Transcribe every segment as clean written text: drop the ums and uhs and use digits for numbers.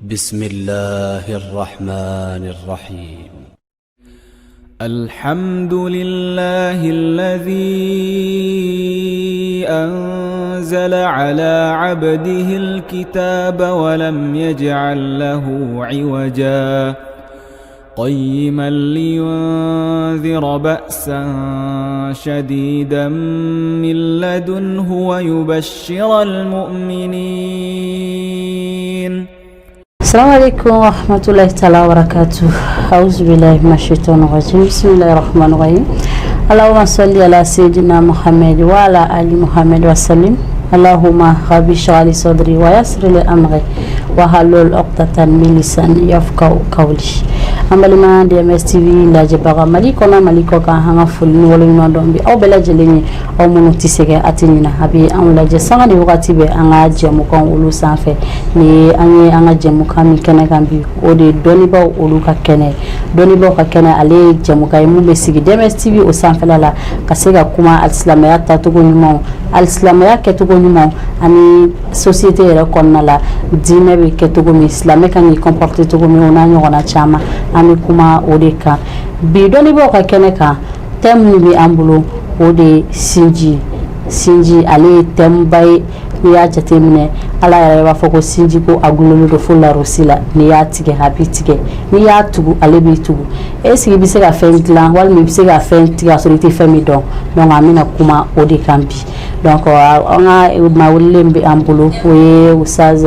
بسم الله الرحمن الرحيم الحمد لله الذي أنزل على عبده الكتاب ولم يجعل له عوجا قيما لينذر بأسا شديدا من لدنه ويبشر المؤمنين. السلام عليكم ورحمة الله تعالى وبركاته. أعوذ بالله من الشيطان الرجيم. بسم الله الرحمن الرحيم. اللهم صل على سيدنا محمد وعلى آل محمد وسلم. اللهم رب اشرح لي صدري ويسر لي أمري واحلل عقدة من لساني يفقهوا قولي. Ambalima DMS TV la jabaga maliko na maliko ka hanga fulni wala no dombi aw bela jeleni aw munu tisege atinina abi an la je sanga ni wakati be anga jemu kan ulu sanfe ni anga jemu kan mi kene kan bi o de doni ba ulu ka kene ale jemu kay mu be sigi DMS TV o sanfe la kasega kuma alislamaya ta to gonimo alislamaya ke to gonimo ani société re konna la dine be ke to gomi islamique kan ni comporter to gomi ona nyona chama ami kuma odeka bi doni bo ka keneka tem bi ambulo ode sinji ale tembay ya jatemine ala ya ba foko sinji ko agulolo do fulla rosila ni ya tige habitige ni ya tugu ale bi tugu esi bi se ga fentla wal mi bi se ga fentiga so riti fami don amina kuma ode kambi donc nga ma wulembe ambulo we usaz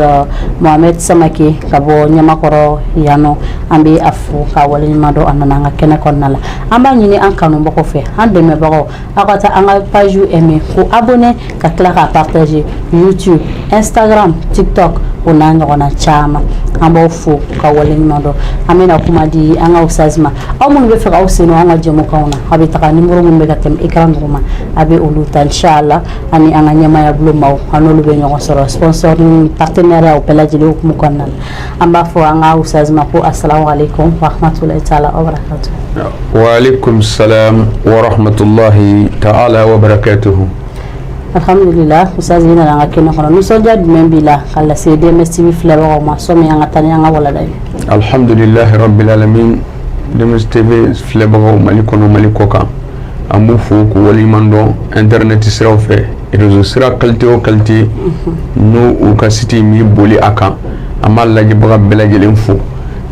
Mohamed Samake kabo nyamakoro yano ambi afu ka walin mado anana kena konnala amba nyini an kanu bako fe hande me bako akata anga page aimé ko abonner ka kla ka partager YouTube, Instagram, TikTok onanga ona chama amba fu ka walin mado amena kuma di anga usazma amun be fe ka usino anga jemo kauna habita nimero mun be gatem ikran ruma abe uluta inshallah ani anga nyama ya blumaw anolu be nyoko soro sponsor ni partenaire au pelajili hukumu konnal amba fo anga usazma ko assalamu alaikum wa rahmatullahi ta'ala wa barakatuh. Wa alaikum salam wa rahmatullahi ta'ala wa barakatuh. Alhamdulillah usazina nga kena kono no sonja membila kala DMS TV flavor ma so mi anga tani anga wala dai alhamdulillah rabbil alamin DMS TV flavor malikoka amu fu ko wali mando internet sira fe réseau sira qualité o qualité no o ka siti mi boli aka amal la jibaga bela jelen fu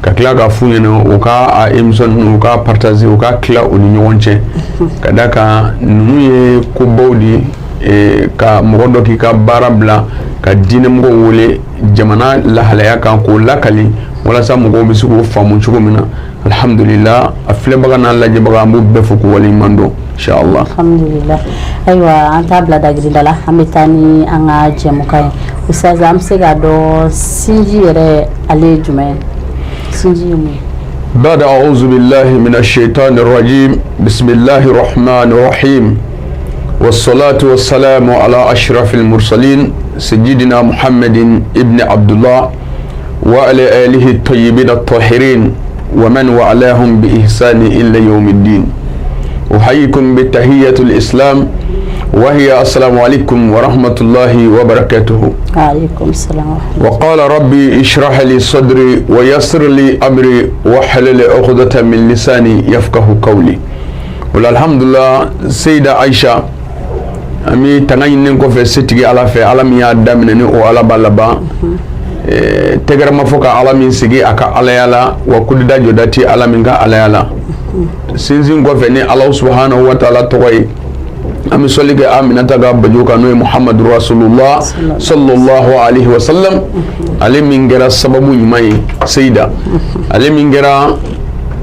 ka kila ka fu nyeno o ka emission o ka partager o ka kila o ni nyonche kadaka nuye ko bawdi ka mogondo ki ka barabla ka dine mo wole jamana la halaya kan ko lakali wala sa mo go bisugo famu chugo mina alhamdulillah afle baga na la jibaga mu be fuku wali mando inshallah alhamdulillah aywa anta bla dagri dala amitani anga jemukai usaza amsega do sinji re ale jume sinji mu بعد أعوذ بالله من الشيطان الرجيم بسم الله الرحمن الرحيم والصلاة والسلام على أشرف المرسلين سيدنا محمد ابن عبد الله وعلى آله الطيبين الطاهرين ومن وعلاهم بإحسان إلى يوم الدين أحييكم بتحية الإسلام وهي السلام عليكم ورحمة الله وبركاته. عليكم السلام. وقال ربي اشرح لي صدري ويسر لي أمري واحلل عقدة من لساني يفقه قولي. والحمد لله سيدة عائشة ami tangayinen ko fe setigi ala fe ala mi ya damine ni o ala balaba tegara mafoka ala min sigi aka ala yala wa kudida jodati ala min ga ala yala sinzin ko fe ni Allah subhanahu wa ta'ala toy ami solige aminata ga bajuka no Muhammad rasulullah sallallahu alaihi wasallam ali min gara sababu nyumai sayida ali min gara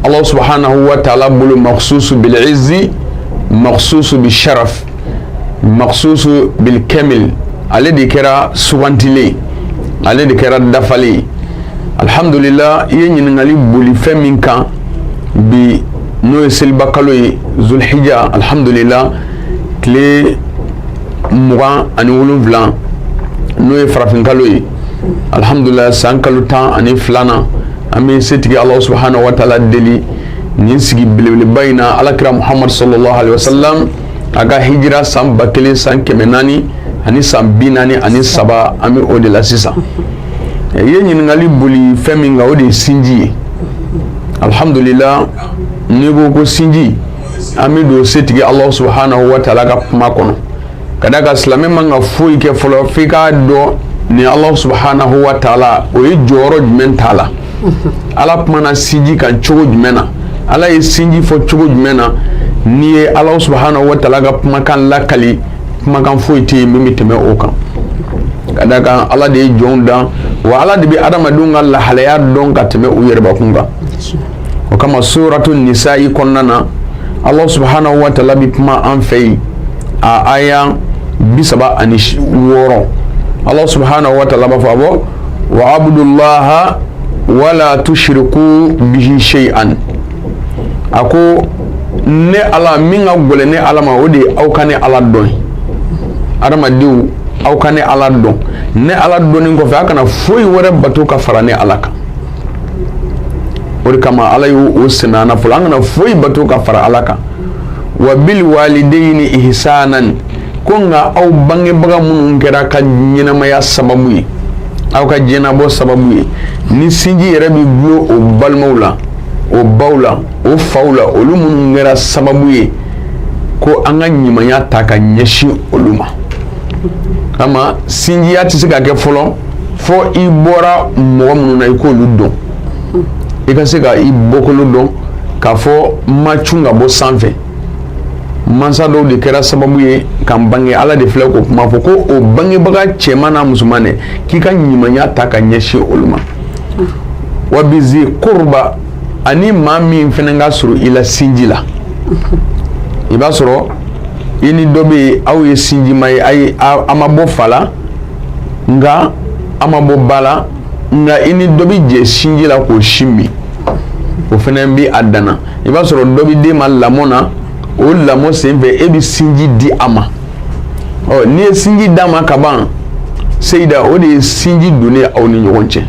Allah subhanahu wa ta'ala bulu makhsus bil izzi makhsus bil sharaf مخصوص بالكامل على ذكر سوانتلي على ذكر دفالي الحمد لله ينينغالي بولي فمينكا ب نو سلبكالوي ذو الحجة الحمد لله كلي مغا اني ولوفلا نو فرافنكالوي الحمد لله سانكالو تان اني فلانا امي سيتي الله سبحانه وتعالى دلي نيسغي بلبل باينا على كرام محمد صلى الله عليه وسلم aga hijira san bakele san kemenani ani san binani ani saba ami o de la sisa ye ɲininkali boli fɛn min kan o de ye sinji ye alhamdulillah ni ko sinji an bɛ don setigi Allah subhanahu wa ta'ala ka kuma kɔnɔ ka da ka silamɛ man ka foyi kɛ fɔlɔ f'i k'a dɔn ni Allah subhanahu wa ta'ala o ye jɔyɔrɔ jumɛn t'a la ala kumana sinji kan cogo jumɛn na ala ye sinji fɔ cogo jumɛn na n'i ye Allah subhanahu wa ta'ala ka kumakan lakali kumakan foyi tɛ yen min bɛ tɛmɛ o kan ka da kan ala de ye jɔnw dan wa ala de bɛ adamadenw ka lahalaya dɔn ka tɛmɛ u yɛrɛbakun kan o kama suratu nisa'i kɔnɔna na Allah subhanahu wa ta'ala bi kuma an fɛ yen a aya 36 Allah subhanahu wa ta'ala b'a fɔ awɔ wa abudullaha wala tushriku bihi shay'an a ko ne ala min ka gɛlɛn ne ala ma o de aw ka ne ala dɔn adamadenw aw ka ne ala dɔn ne ala dɔnni kɔfɛ a kana foyi wɛrɛ bato ka fara ne ala kan o de kama ala y'o senana fɔlɔ an kana foyi bato ka fara ala kan wa bil walidayni ihsanan ko nka aw bangebaga minnu kɛra ka ɲɛnamaya sababu ye aw ka diɲɛnabɔ sababu ye ni sinji yɛrɛ bi gulo o balimaw la o baw la o faw la olu minnu kɛra sababu ye ko an ka ɲumanya ta ka ɲɛsin olu ma kama sinjiya tɛ se ka kɛ fɔlɔ fo i bɔra mɔgɔ minnu na i k'olu dɔn i ka se ka i bɔkolo dɔn k'a fɔ ma cun ka bɔ sanfɛ mansa dɔw de kɛra sababu ye k'an bange ala de filɛ k'o kuma fɔ ko o bangebaga cɛman n'a musoman dɛ k'i ka ɲumanya ta ka ɲɛsin olu ma wa bizi kurba ani maa min fɛnɛ ka sɔrɔ i la sinji la i b'a sɔrɔ i ni dɔ bɛ yen aw ye sinjima ye a ma bɔ fa la nka a ma bɔ ba la nka i ni dɔ bɛ jɛ sinji la k'o sin min o fɛnɛ bɛ a danna i b'a sɔrɔ dɔ bɛ den ma lamɔ na o lamɔ senfɛ e bɛ sinji di a ma ɔ n'i ye sinji d'a ma ka ban seyida o de ye sinji donnen aw ni ɲɔgɔn cɛ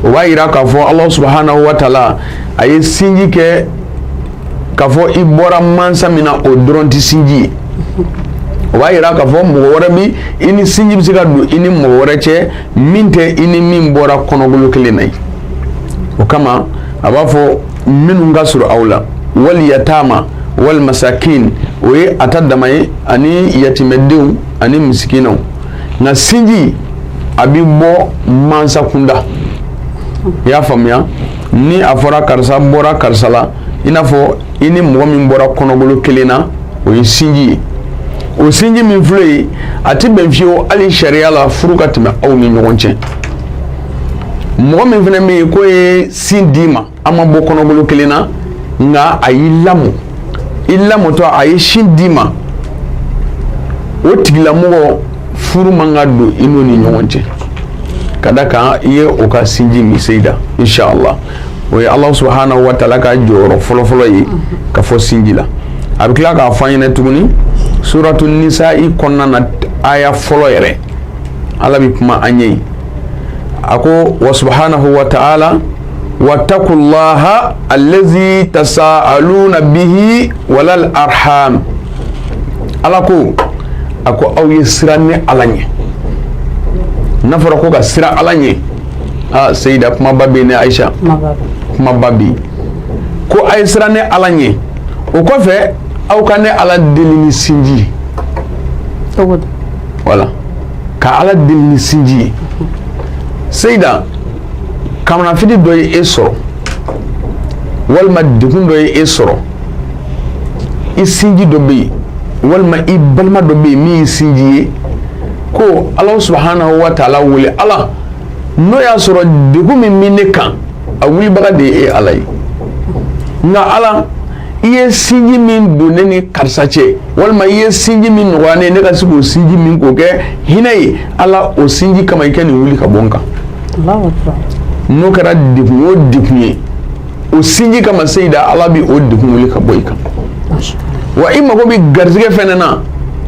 o b'a yira k'a fɔ ala subhanahu wa ta'ala a ye sinji kɛ k'a fɔ i bɔra mansa min na o dɔrɔn tɛ sinji ye o b'a yira k'a fɔ mɔgɔ wɛrɛ bi i ni sinji bɛ se ka don i ni mɔgɔ wɛrɛ cɛ min tɛ i ni min bɔra kɔnɔgolo kelen na ye o kama a b'a fɔ minnu ka sɔrɔ aw la wali yatama wal masakin o ye a ta dama ye ani yatimɛdenw ani misikinaw nka sinji a bɛ bɔ mansa kunda i y'a faamuya ni a fɔra karisa bɔra karisa la i n'a fɔ i ni mɔgɔ min bɔra kɔnɔgolo kelen na o ye sinji ye o sinji min filɛ yen a tɛ bɛn fiyewu hali sariya la furu ka tɛmɛ aw ni ɲɔgɔn cɛ mɔgɔ min fana bɛ yen k'o ye sin d'i ma a ma bɔ kɔnɔgolo kelen na nka a y'i lamɔ i lamɔtɔ a ye sin d'i ma o tigilamɔgɔ furu man ka don i n'o ni ɲɔgɔn cɛ ka da kan i ye o ka sinji min seyida inshallah o ye ala subhanahu wa ta'ala ka jɔyɔrɔ fɔlɔfɔlɔ ye ka fɔ sinji la a bɛ tila k'a fɔ an ɲɛna tuguni suratu nisa'i kɔnɔna na aya fɔlɔ yɛrɛ ala bɛ kuma an ye a ko wa subhanahu wa ta'ala wattaqullaha allazi tasaaluna bihi walal arham ala ko a ko aw ye siran ni ala ɲɛ n'a fɔra ko ka siran ala ɲɛ seyida kumaba bɛ yen ne Aisha kumaba bɛ yen ko a ye siran ni ala ɲɛ o kɔfɛ aw ka ne ala deli ni sinji wala ka ala deli ni sinji ye seyida kamanafili dɔ ye e sɔrɔ walima degun dɔ ye e sɔrɔ i sinji dɔ bɛ yen walima i balima dɔ bɛ yen min ye sinji ye ko ala subhanahu wa ta'ala wele ala n'o y'a sɔrɔ degun min bɛ ne kan a wilibaga de ye e ala ye nka ala i ye sinji min don ne ni karisa cɛ walima i ye sinji min nɔgɔya ne ye ne ka se k'o sinji min k'o kɛ hinɛ ye ala o sinji kama i kɛ nin wuli ka bɔ n kan n'o kɛra degun o degun ye o sinji kama seyida ala bi o degun wuli ka bɔ i kan wa i mago bɛ garizigɛ fɛnɛ na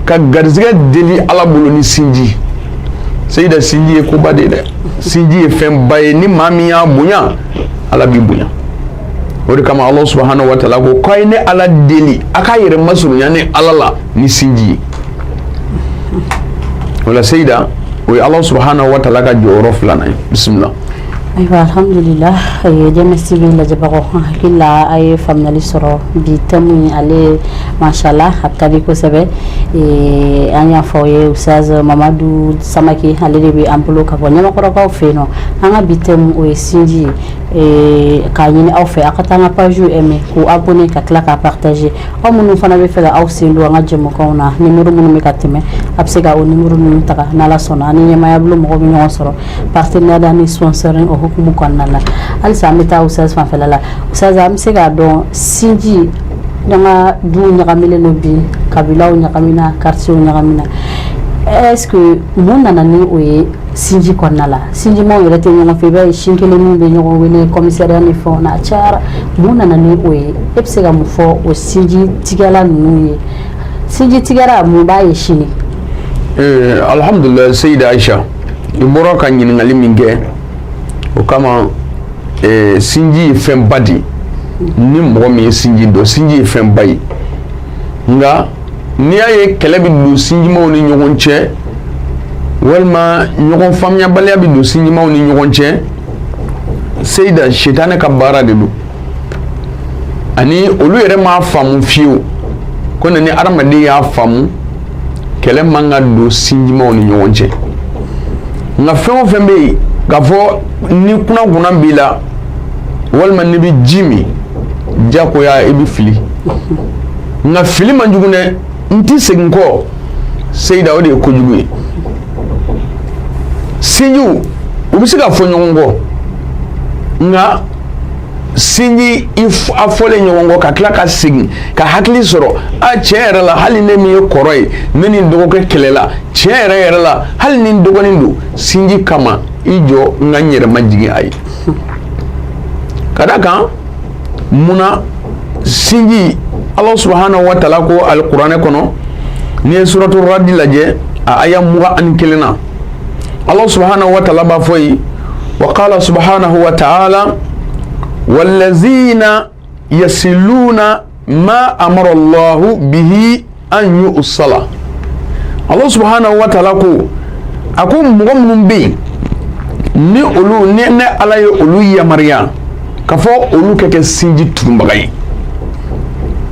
ka garizigɛ deli ala bolo ni sinji seyida sinji ye koba de dɛ sinji ye fɛnba ye ni maa min y'a bonya ala b'i bonya o de kama ala subhanahu wa ta'ala ko k'a ye ne ala deli a k'a yɛrɛ masurunya ni ala la ni sinji ye o la seyida o ye Allah subhanahu wa ta'ala ka jɔyɔrɔ filanan ye. Bismillah. Ayiwa alhamdulillah jɛmɛsi bɛ lajɛbagaw hakili la a ye faamuyali sɔrɔ bi thème in ale mashallah a ka di kosɛbɛ an y'a fɔ aw ye Ustaz Mamadu Samake ale de bɛ an bolo ka bɔ Ɲamakɔrɔkaw fɛ yen nɔ an ka bi thème o ye sinji k'a ɲini aw fɛ aw ka taa an ka page aimer k'u abonner ka tila k'a partager aw minnu fana bɛ fɛ ka aw sen don an ka jɛmukanw na numéro minnu bɛ ka tɛmɛ a bɛ se ka o numéro ninnu ta n'Ala sɔnna ani ɲɛmaaya bolo mɔgɔw bɛ ɲɔgɔn sɔrɔ partenariat ni sponsoring o hukumu kɔnɔna la halisa an bɛ taa Ustaz fanfɛla la Ustaz an bɛ se k'a dɔn sinji an ka duw ɲagaminen don bi kabilaw ɲagamina quartier ɲagamina est-ce que mun nana ni o ye sinji kɔnɔna la sinjimaw yɛrɛ tɛ ɲɔgɔn fɛ i b'a ye sin kelen min bɛ ɲɔgɔn wele commissariat ni fɛnw na a cayara mun nana ni o ye e bɛ se ka mun fɔ o sinji tigɛla ninnu ye sinji tigɛla mun b'a ye sini. Alhamdulillah Sayida Aisha i bɔra ka ɲininkali min kɛ o kama sinji ye fɛnba de ni mɔgɔ min ye sinji dɔn sinji ye fɛnba ye nka n'i y'a ye kɛlɛ bɛ don sinjimaw ni ɲɔgɔn cɛ walima ɲɔgɔn faamuyabaliya bɛ don sinjimaw ni ɲɔgɔn cɛ Sayida sitana ka baara de don ani olu yɛrɛ m'a faamu fiyewu ko ni adamaden y'a faamu kɛlɛ man ka don sinjimaw ni ɲɔgɔn cɛ nka fɛn o fɛn bɛ yen k'a fɔ ni kunna b'i la walima n'i bɛ ji min jagoya i bɛ fili nka fili man jugu dɛ n ti segin kɔ Sayida o de ye kojugu ye sinjiw u bɛ se ka fɔ ɲɔgɔn kɔ nka sinji a fɔlen ɲɔgɔn kɔ ka tila ka segin ka hakili sɔrɔ a tiɲɛ yɛrɛ la hali ne min ye kɔrɔ ye ne ni n dɔgɔkɛ kɛlɛla tiɲɛ yɛrɛ la hali ni n dɔgɔnin don sinji kama i jɔ n ka n yɛrɛ majigin a ye ka da kan munna sinji Allah subhanahu wa ta'ala ko al-Qur'an kɔnɔ ni ye suratul Ra'd lajɛ a aya 21 na Allah subhanahu wa ta'ala b'a fɔ yen wa qala subhanahu wa ta'ala wallazina yasiluna ma amara Allahu bihi an yu'sala Allah subhanahu wa ta'ala ko a ko mɔgɔ minnu bɛ yen ni olu ni Ala ye olu yamariya ka fɔ olu kɛ sinji turubaga ye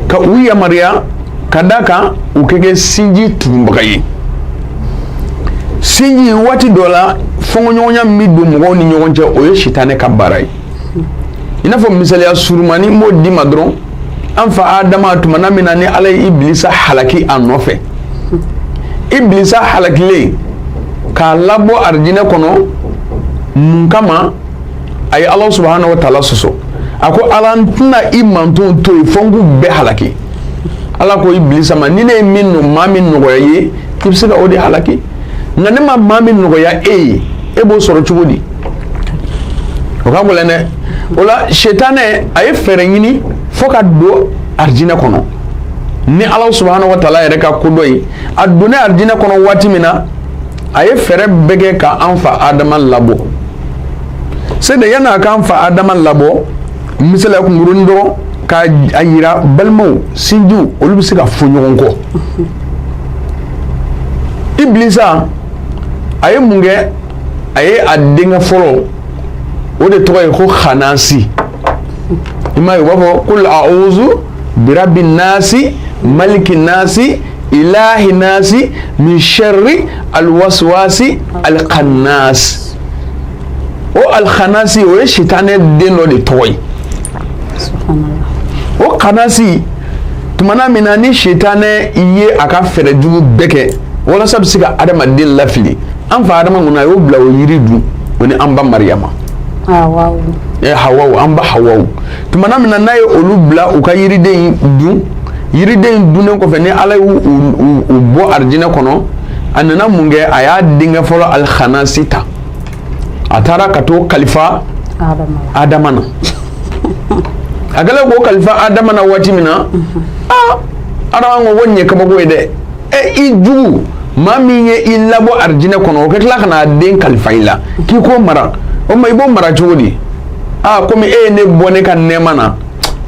ka u yamariya ka da kan u kɛ sinji turubaga ye sinji waati dɔ la fɔɲɔgɔnya min don mɔgɔw ni ɲɔgɔn cɛ o ye sitana ka baara ye i n'a fɔ misaliya surumani m'o di ma dɔrɔn an fa Adama tumana min na ni Ala ye Ibilisa halaki a nɔfɛ Ibilisa halakilen k'a labɔ arijinɛ kɔnɔ mun kama a ye Allah subhanahu wa ta'ala sɔsɔ a ko Ala n tɛna i mantonw to yen fo n k'u bɛɛ halaki Ala ko Ibilisa ma ni ne ye min nɔ maa min nɔgɔya ye i bɛ se ka o de halaki nka ne ma maa min nɔgɔya e ye e b'o sɔrɔ cogo di o ka gɛlɛn dɛ o la sitana a ye fɛɛrɛ ɲini fo ka don arijinɛ kɔnɔ ni Ala subhanahu wa ta'ala yɛrɛ ka ko dɔ ye a donnen arijinɛ kɔnɔ waati min na a ye fɛɛrɛ bɛɛ kɛ ka an fa Adama labɔ c'est de yana k'an fa Adama labɔ misaliya kunkurunin dɔrɔn k'a yira balimaw sinjiw olu bɛ se ka fɔ ɲɔgɔn kɔ Ibilisa a ye mun kɛ a ye a denkɛ fɔlɔ o de tɔgɔ ye ko Khanasi i m'a ye u b'a fɔ kul a'uzu birabbin nasi malikin nasi ilahi nasi min sharri alwaswasi alkhannas o alkhanasi o ye sitana den dɔ de tɔgɔ ye o Khanasi tumana min na ni sitana ye a ka fɛɛrɛ jugu bɛɛ kɛ walasa bɛ se ka adamaden lafili an fa Adama mun na a y'o bila o yiri dun o ni an ba Mariyama Hawawu an ba Hawawu tumana min na n'a ye olu bila u ka yiriden dun yiriden dunnen kɔfɛ ni Ala y'u bɔ arijinɛ kɔnɔ a nana mun kɛ a y'a denkɛ fɔlɔ Al-Khanasi ta a taara ka t'o kalifa Adama na a kɛlen k'o kalifa Adama na waati min na Adama ko nin ye kabako ye dɛ i jugu maa min ye i labɔ arijinɛ kɔnɔ o ka tila ka n'a den kalifa i la k'i k'o mara o ma i b'o mara cogo di komi e ye ne bɔ ne ka nɛɛma na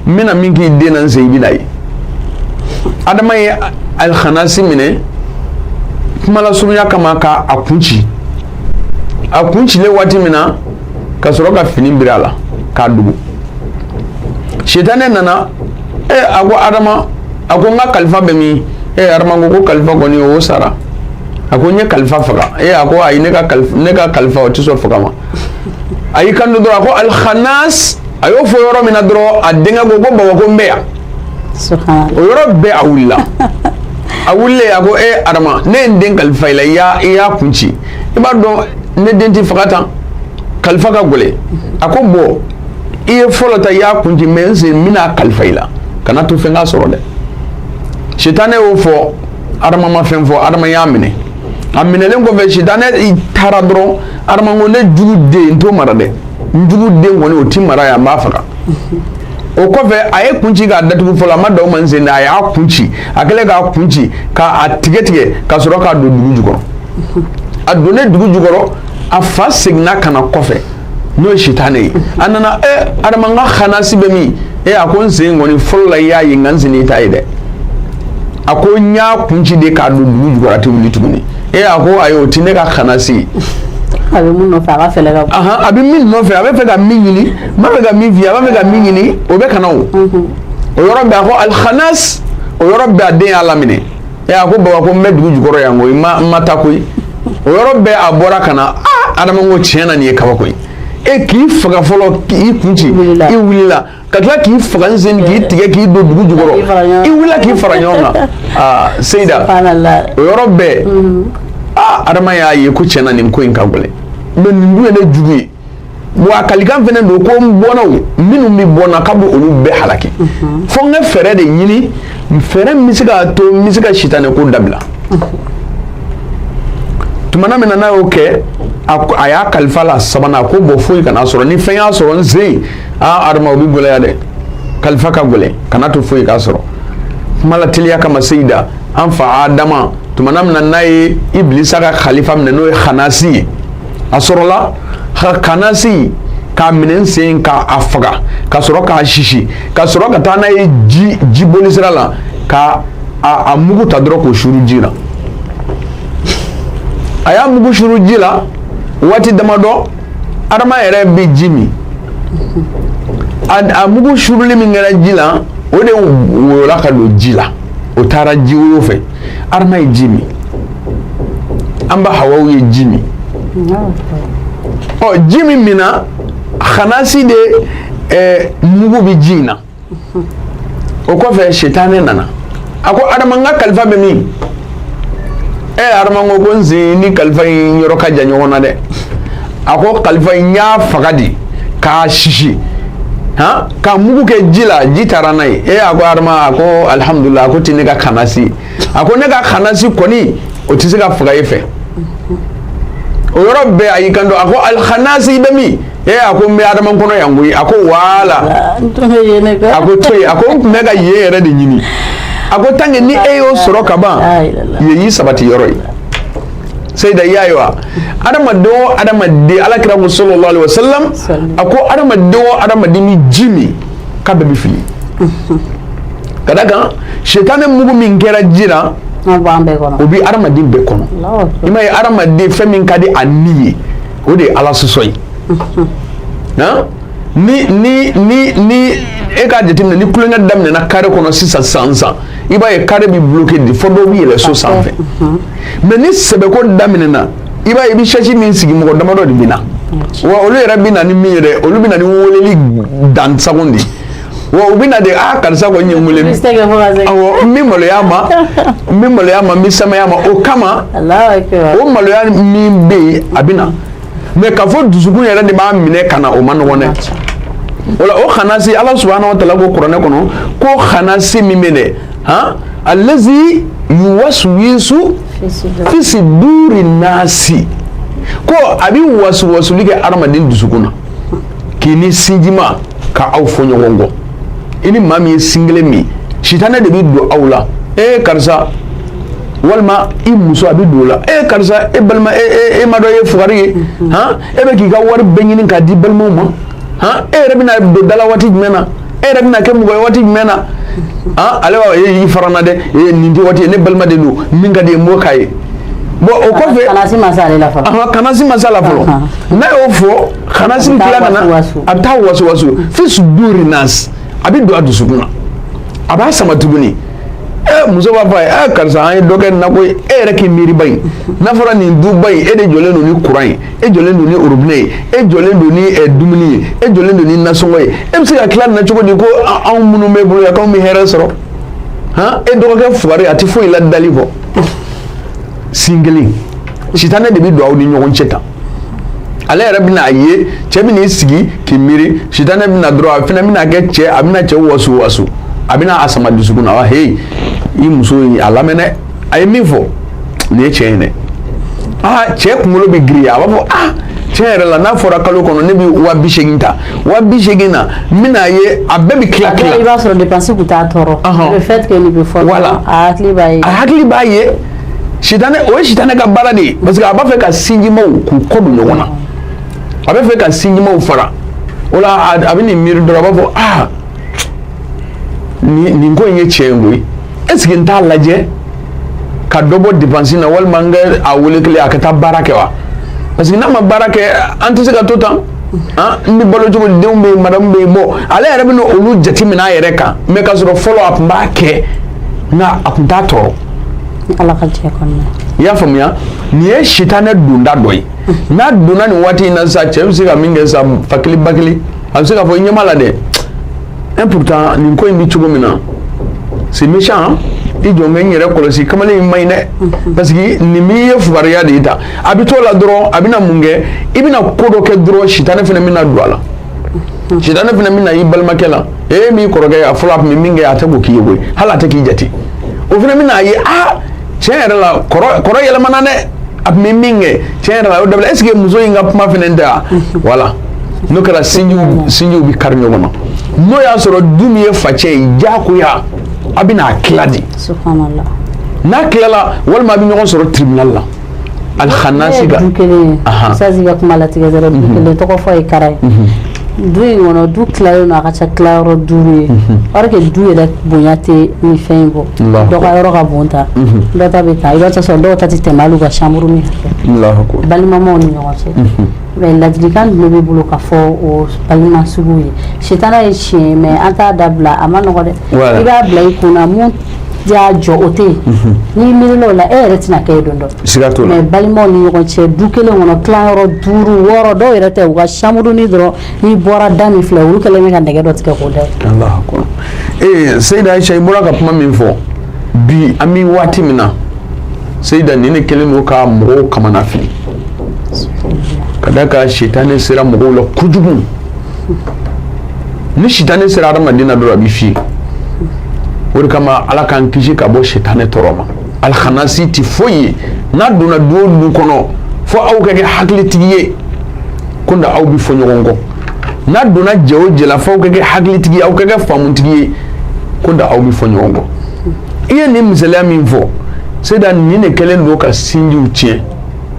n bɛna min k'i den na n sen i bɛ na ye Adama ye Al-Khanasi minɛ kumalasurunya kama ka a kun ci a kun cilen waati min na ka sɔrɔ ka fini biri a la k'a dugu sitane nana a ko Adama a ko n ka kalifa bɛ min Adama ko kalifa kɔni o sara a ko n ye kalifa faga a ko ayi ne ka kalifa o tɛ sɔn faga ma a y'i kanto dɔrɔn a ko al-Khanas a y'o fɔ yɔrɔ min na dɔrɔn a denkɛ ko baba ko n bɛ yan o yɔrɔ bɛɛ a wulila a wulilen a ko Adama ne ye n den kalifa i la i y'a kun ci i b'a dɔn ne den tɛ faga tan kalifa ka gɛlɛn a ko bon i ye fɔlɔ ta i y'a kun ci mais n sen n bɛna kalifa i la kana to fɛn k'a sɔrɔ dɛ sitane y'o fɔ Adama ma fɛn fɔ Adama y'a minɛ a minɛlen kɔfɛ sitane taara dɔrɔn Adama ko ne jugu den n t'o mara dɛ n jugu den kɔni o ti mara yan n b'a faga o kɔfɛ a ye kun ci k'a datugu fɔlɔ a ma da o ma n sen na a y'a kun ci a kɛlen k'a kun ci k'a tigɛ tigɛ ka sɔrɔ k'a don dugu jukɔrɔ a donnen dugu jukɔrɔ a fa seginna ka na kɔfɛ n'o ye sitane ye a nana Adama n ka Khanasi bɛ min a ko n sen kɔni fɔlɔ la i y'a ye nka n sen i ta ye dɛ a ko n y'a kun ci de k'a don dugu jukɔrɔ a tɛ wuli tuguni a ko ayi o ti ne ka Khanasi ye a bɛ mun nɔfɛ a ka fɛlɛ ka bɔ a bɛ min nɔfɛ a bɛ fɛ ka min ɲini n b'a fɛ ka min f'i ye a b'a fɛ ka min ɲini o bɛ ka na o yɔrɔ bɛɛ a ko al-Khanas o yɔrɔ bɛɛ a den y'a laminɛ a ko baba ko n bɛ dugu jukɔrɔ yan koyi n ma taa koyi o yɔrɔ bɛɛ a bɔra ka na Adama ko tiɲɛ na nin ye kabako ye k'i faga fɔlɔ k'i kun ci i wulila ka tila k'i faga n sen k'i tigɛ k'i don dugu jukɔrɔ i wulila k'i fara ɲɔgɔn kan Seyida o yɔrɔ bɛɛ Adama y'a ye ko tiɲɛ na nin ko in ka gɛlɛn mais nin dun ye ne jugu ye wa kalikan fana don ko n bɔnnaw minnu bɛ bɔ n na k'a bɛ olu bɛɛ halaki fo n ka fɛɛrɛ de ɲini fɛɛrɛ min bɛ se k'a to n bɛ se ka sitane ko dabila tumana min na n'a y'o kɛ a y'a kalifa la sabanan ko bɔ foyi kana sɔrɔ ni fɛn y'a sɔrɔ n sen Adama o bɛ gɛlɛya dɛ kalifa ka gɛlɛn kana to foyi k'a sɔrɔ kuma la teliya kama Seyida an fa Adama tumana min na n'a ye Ibilisa ka kalifa minɛ n'o ye Khanasi ye a sɔrɔla Khanasi k'a minɛ n sen k'a faga ka sɔrɔ k'a sisi ka sɔrɔ ka taa n'a ye ji boli sira la ka a mugu ta dɔrɔn k'o suru ji la a y'a mugu suru ji la waati damadɔ Adama yɛrɛ bɛ ji min a mugu suruli min kɛra ji la o de woyola ka don ji la o taara ji woyo fɛ Adama ye ji min an ba Hawaw ye ji min ji min mina Khanasi de mugu bɛ ji in na o kɔfɛ sitane nana a ko Adama n ka kalifa bɛ min Adama ko n sen ni kalifa in yɔrɔ ka jan ɲɔgɔn na dɛ a ko kalifa in y'a faga de k'a sisi ka mugu kɛ ji la ji taara n'a ye a ko Adama a ko alhamdulillah a ko ti ne ka Khanasi a ko ne ka Khanasi kɔni o tɛ se ka faga e fɛ o yɔrɔ bɛɛ a y'i kanto a ko al-Khanasi i bɛ min a ko n bɛ Adama kɔnɔ yan koyi a ko wala a ko to yen a ko n tun bɛ ka yen yɛrɛ de ɲini a ko tant que ni e y'o sɔrɔ ka ban yen y'i sabati yɔrɔ ye Seyida i y'a ye wa adamaden o adamaden Alakira ko sallallahu alaihi wasallam a ko adamaden o adamaden ni ji min k'a bɛɛ bɛ fili ka da kan sitane mugu min kɛra ji la o bi adamaden bɛɛ kɔnɔ i ma ye adamaden fɛn min ka di a ni ye o de ye Ala sɔsɔ ye ni e k'a jateminɛ ni kulonkɛ daminɛna kare kɔnɔ sisan san i b'a ye kare bi bloqué de fo dɔw bi yɛlɛ so sanfɛ mais ni sɛbɛko daminɛna i b'a ye i bɛ chaise min sigi mɔgɔ damadɔ de bɛ na wa olu yɛrɛ bɛ na ni min ye dɛ olu bɛ na ni weleli dansago de wa u bɛ na de karisa kɔni ye n wele awɔ n bɛ maloya ma n bɛ samaya ma o kama o maloya min bɛ yen a bɛ na mais k'a fɔ dusukun yɛrɛ de b'a minɛ ka na o ma nɔgɔn dɛ wala o Khanasi Ala subhanahu wa ta'ala ko kuranɛ kɔnɔ ko Khanasi min bɛ dɛ allazi yuwaswisu fi suduri nasi ko a bɛ wasuwasuli kɛ adamaden dusukun na k'i ni sinjima ka aw fɔ ɲɔgɔn kɔ i ni maa min ye sin kelen min sitane de bɛ don aw la karisa walima i muso a bɛ don o la karisa e balima e ma dɔn e ye fugari ye e bɛ k'i ka wari bɛɛ ɲini k'a di balimaw ma e yɛrɛ bɛna don dala waati jumɛn na e yɛrɛ bɛna kɛ mɔgɔ ye waati jumɛn na ale b'a i fara n na dɛ nin tɛ waati ye ne balima de don min ka di ye n b'o k'a ye bon o kɔfɛ kana si masala la fɔlɔ kana si masala fɔlɔ n'a y'o fɔ kana si tila kana a bɛ taa waso fi suduri nas a bɛ don a dusukun na a b'a sama tuguni muso b'a fɔ a ye karisa an ye dɔ kɛ nakɔ ye e yɛrɛ k'i miiriba in n'a fɔra nin duba in e de jɔlen don ni kuran ye e jɔlen don ni robinet ye e jɔlen don ni dumuni ye e jɔlen don ni nasɔngɔ ye e bɛ se ka tila nin na cogo di ko anw minnu bɛ bolo yan k'anw bɛ hɛrɛ sɔrɔ e dɔgɔkɛ fugari a tɛ foyi la dali kɔ sin kelen sitanɛ de bɛ don aw ni ɲɔgɔn cɛ tan ale yɛrɛ bɛna a ye cɛ bɛ n'i sigi k'i miiri sitanɛ bɛna dɔrɔn a fana bɛna kɛ cɛ a bɛna cɛ waso a bɛna a sama dusukun na hey i muso in a lamɛn dɛ a ye min fɔ nin ye tiɲɛ ye dɛ cɛ kunkolo bɛ giriya a b'a fɔ tiɲɛ yɛrɛ la n'a fɔra kalo kɔnɔ ne bɛ 80,000 ta 80,000 na n bɛna ye a bɛɛ bɛ tila i b'a sɔrɔ dépense kun t'a tɔɔrɔ le fait que nin bɛ fɔ voilà a hakili b'a ye sitanɛ o ye sitanɛ ka baara de ye parce que a b'a fɛ ka sinjimaw k'u kɔ don ɲɔgɔn na a b'a fɛ ka sinjimaw fara o la a bɛ nin miiri dɔrɔn a b'a fɔ nin ko in ye tiɲɛ ye koyi est ce que n t'a lajɛ ka dɔ bɔ dépense na walima n kɛ a wele kelen a ka taa baara kɛ wa parce que n'a ma baara kɛ an tɛ se ka to tan n bɛ balo cogo di denw bɛ yen madamu bɛ yen bon ale yɛrɛ bɛ olu jate minɛ a yɛrɛ kan mais k'a sɔrɔ fɔlɔ a tun b'a kɛ nka a tun t'a tɔɔrɔ. Ala ka jɛ kɔnɔna. I y'a faamuya nin ye sitanɛ donda dɔ ye n'a donna nin waati in na sisan cɛ bɛ se ka min kɛ sisan fa kelen ba kelen a bɛ se k'a fɔ i ɲɛ b'a la dɛ et pourtant nin ko in bɛ cogo min na c'est méchant i jɔ n bɛ n yɛrɛ kɔlɔsi kamalen in man ɲi dɛ parce que nin b'i ye fugariya de ye tan a bɛ t'o la dɔrɔn a bɛna mun kɛ i bɛna ko dɔ kɛ dɔrɔn sitanɛ fana bɛna don a la sitanɛ fana bɛna i balimakɛ la e min kɔrɔkɛ a fɔlɔ a tun bɛ min kɛ a tɛ k'o k'i ye koyi hali a tɛ k'i jate o fana bɛna ye tiɲɛ yɛrɛ la kɔrɔ yɛlɛmana dɛ a tun bɛ min kɛ tiɲɛ yɛrɛ la o dabila est ce que muso in ka kuma fana tɛ wa voilà n'o kɛra sinjiw bɛ kari ɲɔgɔn na n'o y'a sɔrɔ du min ye facɛ ye diyagoya a bɛ n'a tila de n'a tilala walima a bɛ ɲɔgɔn sɔrɔ tribunal la alhanasi ka du kelen sasi ka kuma latigɛ dɔrɔn du kelen tɔgɔ fɔ ye kara ye du in kɔnɔ du tilalen don a ka ca tilayɔrɔ 5 ye or que du yɛrɛ bonya tɛ ni fɛn in bɔ dɔ ka yɔrɔ ka bon ta dɔ ta bɛ taa i b'a sɔrɔ dɔw ta tɛ tɛmɛ hali u ka chambre min fɛ balimamaw ni ɲɔgɔn cɛ mais ladilikan jumɛn b'i bolo ka fɔ o balima sugu ye sitanɛ ye tiɲɛ mais an t'a dabila a ma nɔgɔ dɛ i b'a bila i kunna mun y'a jɔ o tɛ yen n'i miirila o la e yɛrɛ tɛna kɛ ye don dɔ mais balimaw ni ɲɔgɔn cɛ du kelen kɔnɔ tilayɔrɔ 5 6 dɔw yɛrɛ tɛ u ka chambre ni dɔrɔn n'i bɔra da min filɛ olu kɛlen bɛ ka nɛgɛ dɔ tigɛ k'o da Seyida Ayisa i bɔra ka kuma min fɔ bi an bɛ waati min na Seyida nin de kɛlen don ka mɔgɔw kamana fili ka da ka sitanɛ sera mɔgɔw la kojugu ni sitanɛ sera adamaden na dɔrɔn a bɛ fiyɛ o de kama ala k'an kisi ka bɔ sitanɛ tɔɔrɔ ma alhanasi tɛ foyi ye n'a donna du o du kɔnɔ fo aw ka kɛ hakilitigi ye ko nka aw bɛ fɔ ɲɔgɔn kɔ n'a donna jɛ o jɛ la fo aw ka kɛ hakilitigi ye aw ka kɛ faamutigi ye ko nka aw bɛ fɔ ɲɔgɔn kɔ i ye nin misaliya min fɔ Seyida nin de kɛlen don ka sinjiw tiɲɛ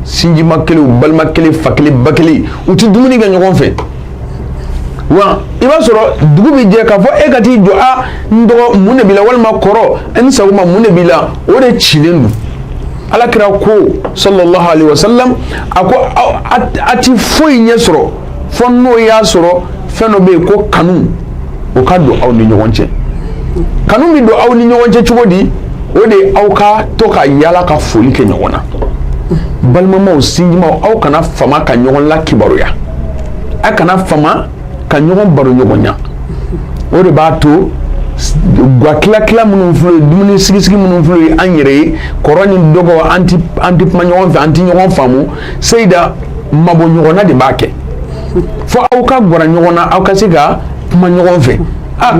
sinjima kelen balima kelen fa kelen ba kelen u tɛ dumuni kɛ ɲɔgɔn fɛ wa i b'a sɔrɔ dugu bɛ jɛ k'a fɔ e ka t'i jɔ n dɔgɔ mun de b'i la walima kɔrɔ n sago ma mun de b'i la o de cilen don alakira ko sallallahu alaihi wasallam a ko a ti foyi ɲɛ sɔrɔ fo n'o y'a sɔrɔ fɛn dɔ bɛ yen ko kanu o ka don aw ni ɲɔgɔn cɛ kanu bɛ don aw ni ɲɔgɔn cɛ cogo di o de aw ka to ka yala ka foli kɛ ɲɔgɔn na balimamaw sinjimaw aw kana fama ka ɲɔgɔn la kibaruya a kana fama ka ɲɔgɔn baro ɲɔgɔn ɲa o de b'a to ga tila minnu filɛ dumuni sigi minnu filɛ an yɛrɛ ye kɔrɔ ni dɔgɔ an ti kuma ɲɔgɔn fɛ an ti ɲɔgɔn faamu Seyida mabɔ ɲɔgɔnna de b'a kɛ fo aw ka gɔra ɲɔgɔn na aw ka se ka kuma ɲɔgɔn fɛ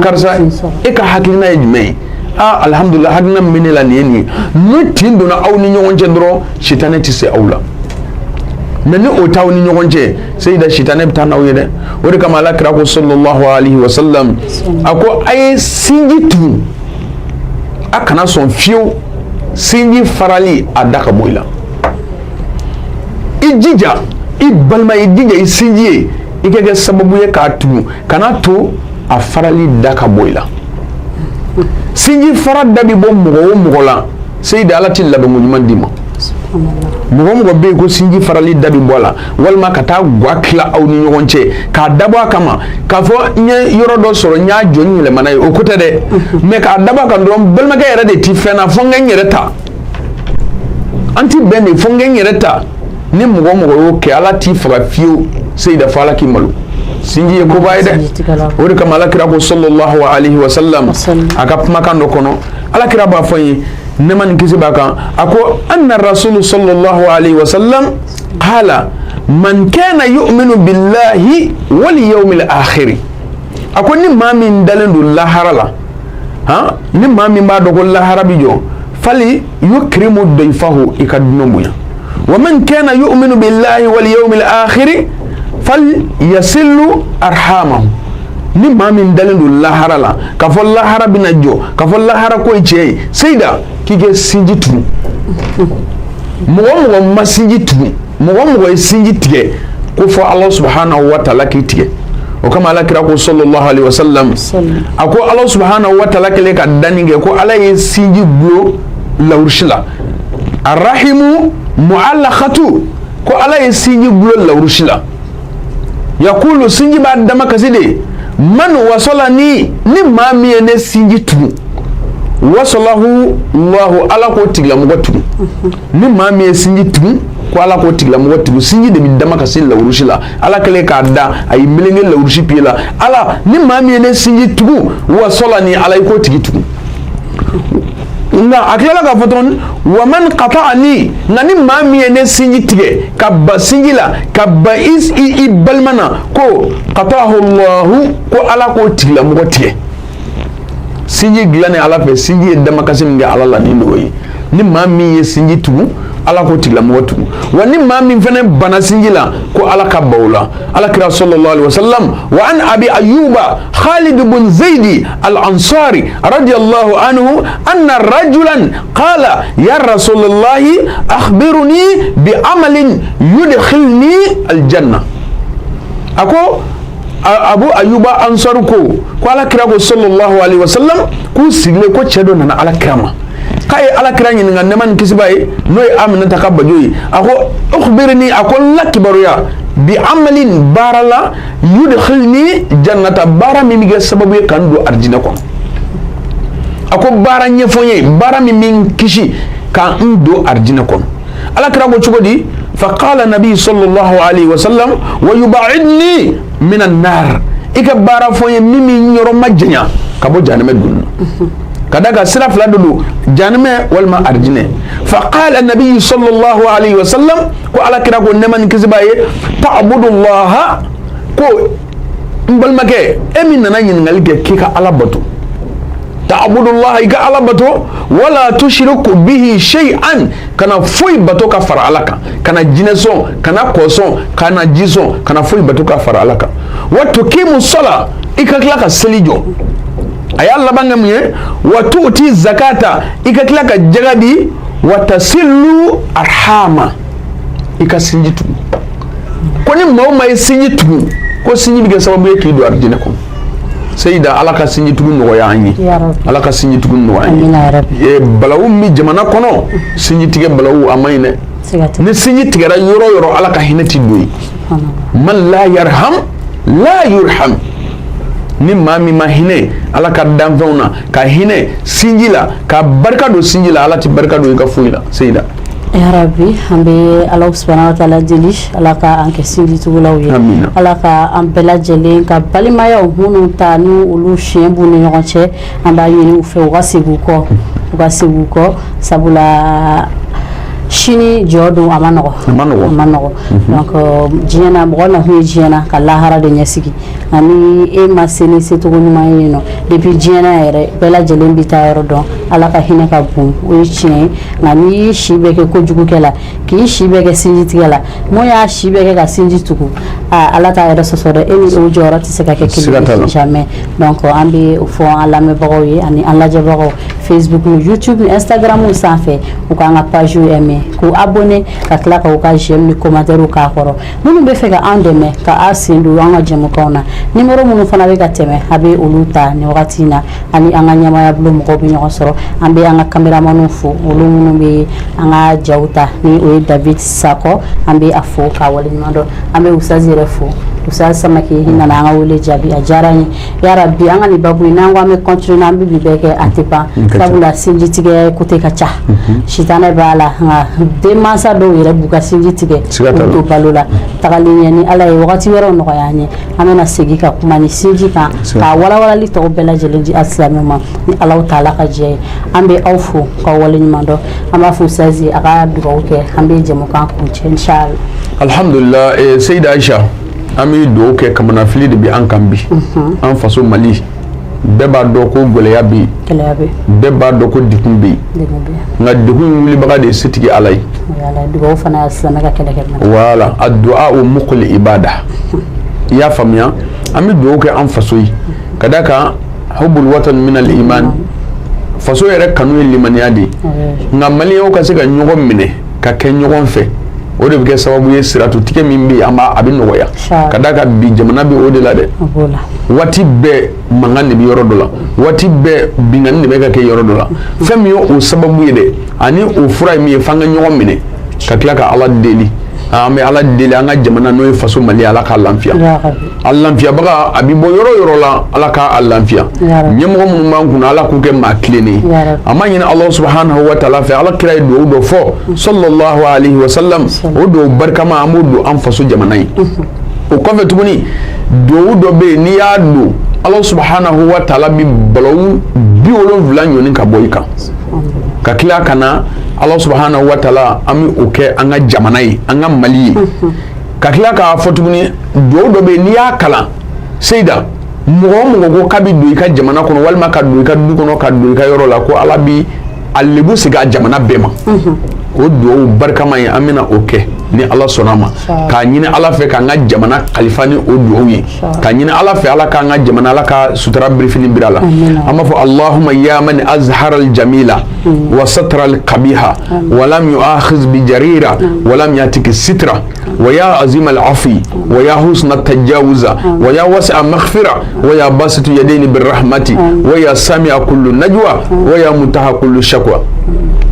karisa e ka hakilina ye jumɛn ye alhamdulillah hakilina min bɛ ne la nin ye nin ye ni tin donna aw ni ɲɔgɔn cɛ dɔrɔn sitanɛ tɛ se aw la mais ni o t'aw ni ɲɔgɔn cɛ Seyida sitanɛ bɛ taa n'aw ye dɛ o de kama alakira ko sallallahu alaihi wasallam a ko a ye sinji tugu a kana sɔn fiyewu sinji farali a da ka bɔ i la i jija i balima i jija i sinji ye i ka kɛ sababu ye k'a tugu kana to a farali da ka bɔ i la sinji fara da bɛ bɔ mɔgɔ o mɔgɔ la Seyida ala tɛ labɛnko ɲuman d'i ma mɔgɔ mɔgɔ bɛ yen ko sinji farali da bi bɔ a la walima ka taa gwa tila aw ni ɲɔgɔn cɛ k'a dabɔ a kama k'a fɔ n ye yɔrɔ dɔ sɔrɔ n y'a jɔ n yɛlɛmana ye o ko tɛ dɛ mɛ k'a dabɔ a kan dɔrɔn balimakɛ yɛrɛ de ti fɛn na fo n ka n yɛrɛ ta an ti bɛn de fo n ka n yɛrɛ ta ni mɔgɔ mɔgɔ y'o kɛ ala t'i faga fiyewu Seyida fo ala k'i malo sinji ye koba ye dɛ o de kama alakira ko sallallahu alaihi wa sallam a ka kumakan dɔ kɔnɔ alakira b'a fɔ n ye ne ma nin kisi b'a kan a ko anna rasulu sallallahu alaihi wa sallam qala man kana yu'minu billahi wal yawmil akhir a ko ni maa min dalen don lahara la ni maa min b'a dɔn ko lahara bi jɔ fali yukrimu dayfahu i ka dunan bonya wa man kana yu'minu billahi wal yawmil akhir fal yasillu arhamahu ni maa min dalen don lahara la k'a fɔ lahara bɛna jɔ k'a fɔ lahara ko ye tiɲɛ ye Seyida k'i kɛ sinji tugu mɔgɔ mɔgɔ ma sinji tugu mɔgɔ mɔgɔ ye sinji tigɛ ko fɔ Ala subhanahu wa ta'ala k'i tigɛ o kama alakira ko sallallahu alaihi wa sallam a ko Ala subhanahu wa ta'ala kɛlen ka danni kɛ ko Ala ye sinji gulon lawurusi la arahimu mu'allaqatu ko Ala ye sinji gulon lawurusi la yakulu sinji b'a dama kasi de man wasalani ni maa min ye ne sinji tugu wasalahu Allahu Ala k'o tigilamɔgɔ tugu ni maa min ye sinji tugu ko Ala k'o tigilamɔgɔ tugu sinji de bi dama kasi lawurusi la Ala kɛlen k'a da a ye melenge lawurusi pied la Ala ni maa min ye ne sinji tugu wasalani Ala i k'o tigi tugu nga a tilala k'a fɔ tuguni wa man qata'ani nka ni maa min ye ne sinji tigɛ ka ba sinji la ka ba i balima na ko qata'ahu Allahu ko Ala k'o tigilamɔgɔ tigɛ sinji dilannen Ala fɛ sinji ye damakasi min kɛ Ala la ni n'o ye ni maa min ye sinji tugu Ala k'o tigilamɔgɔ tugu wa ni maa min fana bana sinji la ko Ala ka ba o la alakira sallallahu alaihi wa sallam wa an abi ayyuba Khalid bin Zayd al-Ansari radiyallahu anhu anna rajulan qala ya Rasulullah akhbirni bi amalin yudkhilni al-janna ako Abu Ayyuba Ansari ko alakira ko sallallahu alaihi wa sallam ku sigle ko cɛ dɔ nana alakira ma k'a ye alakira ɲininka ne ma nin kisiba ye n'o ye Aminata ka bajo ye a ko ukhbirni a ko n la kibaruya bi amalin baara la yudkhilni jannata baara min bɛ kɛ sababu ye ka n don arijinɛ kɔnɔ a ko baara ɲɛfɔ n ye baara min bɛ n kisi ka n don arijinɛ kɔnɔ alakira ko cogo di faqala nabi sallallahu alaihi wa sallam wa yubaidni min an-nar i ka baara fɔ n ye min bɛ yɔrɔ ma janya ka bɔ jahanɛmɛ dunni kada ka sira fila don janime walima arjine faqala nabi sallallahu alaihi wasallam ko alakira ko neman kisiba ye ta'budullaha ko mbalmake emi nana nyingali ke kika ala bato ta'budullaha ika ala bato wala tushriku bihi shay'an kana foi bato ka fara alaka kana jineson kana koson kana jison kana foi bato ka fara alaka wa tuqimu sala ika kila ka selijo aya labanga mye wa tu'ti zakata ika kila ka jagadi wa tasillu arhama ika sinjitu koni mauma sinjitu ko sinji bige sababu yake do arjina ko sayida alaka sinjitu no ya anyi alaka sinjitu no anyi e balawu mi jamana kono sinjitige balawu amayne ni sinjitige ra yoro alaka hinati doyi man la yarham la yurham ni mami ma hine ala ka danfɛnw ka hine sinjila ka barka do sinjila ala ti barka do ka fuila sayida ya rabbi ambe Allah subhanahu wa ta'ala deli ala ka anke sinji tugulaw ye ala ka an bɛɛ lajɛlen ka balimaya minnu ta ni olu siɲɛ b'u ni ɲɔgɔn cɛ an b'a ɲini u fɛ u ka segin u kɔ sabula sini jɔ don a ma nɔgɔ donc diɲɛ na mɔgɔ na kun ye diɲɛ na ka lahara de ɲɛsigi ani e ma se ni secogo ɲuman ye nɔ depuis diɲɛ na yɛrɛ bɛɛ lajɛlen bi taa yɔrɔ dɔn ala ka hinɛ ka bon o ye tiɲɛ ye nka n'i y'i si bɛɛ kɛ kojugukɛ la k'i si bɛɛ kɛ sinjitigɛ la mun y'a si bɛɛ kɛ ka sinji tugu ala ta yɛrɛ sɔsɔ dɛ e ni o jɔyɔrɔ tɛ se ka kɛ kelen jamais donc an bɛ o fɔ an lamɛnbagaw ye ani an lajɛbagaw Facebook ni YouTube ni Instagram sanfɛ u k'an ka page aimer k'u abonner ka tila ka u ka j'aime ni commentaire k'a kɔrɔ minnu bɛ fɛ ka an dɛmɛ ka a sen don an ka jɛmukanw na numéro minnu fana bɛ ka tɛmɛ a bɛ olu ta ni wagati in na ani an ka ɲɛmaaya bolo mɔgɔw bɛ ɲɔgɔn sɔrɔ an bɛ an ka caméramanw fo olu minnu bɛ an ka jaw ta ni o ye David Sakɔ an bɛ a fo k'a waleɲuman dɔn an bɛ Ustaz yɛrɛ fo Ustaz Samake nana an ka wele jaabi a diyara n ye yarabi an ka nin babu in n'an ko an bɛ continuer an bɛ bi bɛɛ kɛ a tɛ ban sabula sinji tigɛ côté ka ca sitanɛ b'a la nka denmansa dɔw yɛrɛ b'u ka sinji tigɛ u to balo la tagalen ɲɛ ni Ala ye wagati wɛrɛw nɔgɔya an ye an bɛna segin ka kuma ni sinji kan k'a walawalali tɔw bɛɛ lajɛlen di alisilamɛw ma ni Alahu taala ka jɛ ye an bɛ aw fo k'aw waleɲuman dɔn an b'a fɔ Ustaz ye a ka dugawu kɛ an bɛ jɛmukan kuncɛ inchallah. Alhamdulillah Seyida Aisha an bɛ dugawu kɛ kamanafili de bɛ an kan bi an faso Mali bɛɛ b'a dɔn ko gɛlɛya bɛ yen bɛɛ b'a dɔn ko degun bɛ yen nka degun wilibaga de ye setigi Ala ye dugawu fana ye silamɛ ka kɛlɛ kɛ voilà a du'a o muqul ibada i y'a faamuya an bɛ dugawu kɛ an faso ye ka d'a kan hubbul watan min al iman faso yɛrɛ kanu ye limaniya de ye nka maliyɛnw ka se ka ɲɔgɔn minɛ ka kɛ ɲɔgɔn fɛ o de bɛ kɛ sababu ye siratu tigɛ min bɛ yen a bɛ nɔgɔya ka d'a kan bi jamana bɛ o de la dɛ waati bɛɛ mankan de bɛ yɔrɔ dɔ la waati bɛɛ binkani de bɛ ka kɛ yɔrɔ dɔ la fɛn min ye o sababu ye dɛ ani o fura ye min ye f'an ka ɲɔgɔn minɛ ka tila ka Ala deli an bɛ Ala deli an ka jamana n'o ye faso Mali Ala k'a lafiya a lafiyabaga a bɛ bɔ yɔrɔ yɔrɔ la Ala k'a lafiya ɲɛmɔgɔ minnu b'an kunna Ala k'u kɛ maa tilennen ye a ma ɲini Alahu subhanahu wa taala fɛ Ala kira ye dugawu dɔ fɔ sallallahu alaihi wa sallam o dugawu barikama an b'o don an faso jamana ye o kɔfɛ tuguni dugawu dɔ bɛ yen n'i y'a don Alahu subhanahu wa taala bɛ balawu 70 ɲɔni ka bɔ i kan ka tila ka na Alahu subhanahu wa taala an bɛ o kɛ an ka jamana ye an ka Mali ye ka tila k'a fɔ tuguni dugawu dɔ bɛ yen n'i y'a kalan Seyida mɔgɔ o mɔgɔ ko k'a bɛ don i ka jamana kɔnɔ walima ka don i ka du kɔnɔ ka don i ka yɔrɔ la ko Ala bi a lebu segin a jamana bɛɛ ma o dugawu barikama ye an bɛna o kɛ ni Ala sɔnna ma k'a ɲini Ala fɛ k'an ka jamana kalifa ni o dugawu ye k'a ɲini Ala fɛ Ala k'an ka jamana Ala ka sutura birifini biri a la an b'a fɔ Allahumma ya man azhara al jamila wa satara al qabiha wa lam yu'akhiz bi jarira wa lam yatik sitra wa ya azim al afi wa ya husna tajawuza wa ya wasi'a maghfira wa ya basitu yadaini bir rahmati wa ya sami'a kullu najwa wa ya muntaha kullu shakwa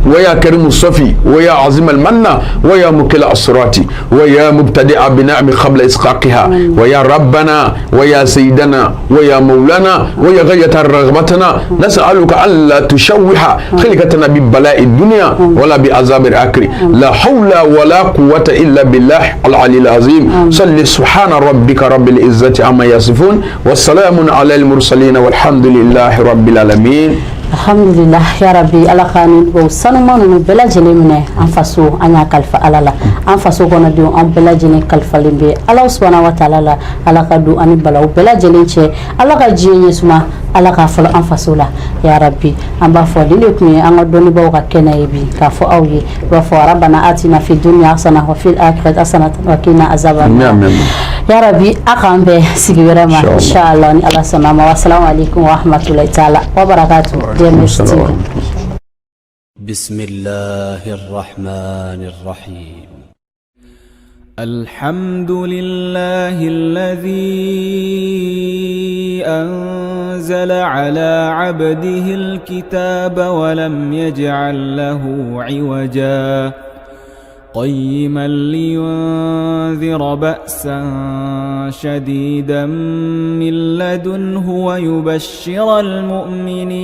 ويا كريم الصفي ويا عظيم المنة ويا مكل أسراتي ويا مبتدئ بنعم قبل إسقاقها ويا ربنا ويا سيدنا ويا مولانا ويا غاية رغبتنا نسألك ألا تشوح خلقتنا ببلاء الدنيا ولا بعذاب الآخرة لا حول ولا قوة إلا بالله العلي العظيم صل سبحان ربك رب العزة عما يصفون والسلام على المرسلين والحمد لله رب العالمين. Alhamdulillah ya rabbi Ala k'ani dugawu sanuma ninnu bɛɛ lajɛlen minɛ an faso an y'a kalifa Ala la an faso kɔnɔdenw an bɛɛ lajɛlen kalifalen bɛ Ala subhanahu wa taala la Ala ka don ani balawu bɛɛ lajɛlen cɛ Ala ka diɲɛ ɲɛsuma Ala k'a fɔlɔ an faso la ya rabbi an b'a fɔ nin de tun ye an ka dɔnnibaaw ka kɛnɛ ye bi k'a fɔ aw ye i b'a fɔ rabbana atina fi dunya hasana wa fil akhirati hasanatan wa qina azaban nar ya rabbi a k'an bɛɛ sigi wɛrɛ ma inshallah ni Ala sɔnna ma wassalamu alaikum wa rahmatullahi taala wa barakatuh. بسم الله الرحمن الرحيم الحمد لله الذي أنزل على عبده الكتاب ولم يجعل له عوجا قيما لينذر بأسا شديدا من لدنه ويبشر المؤمنين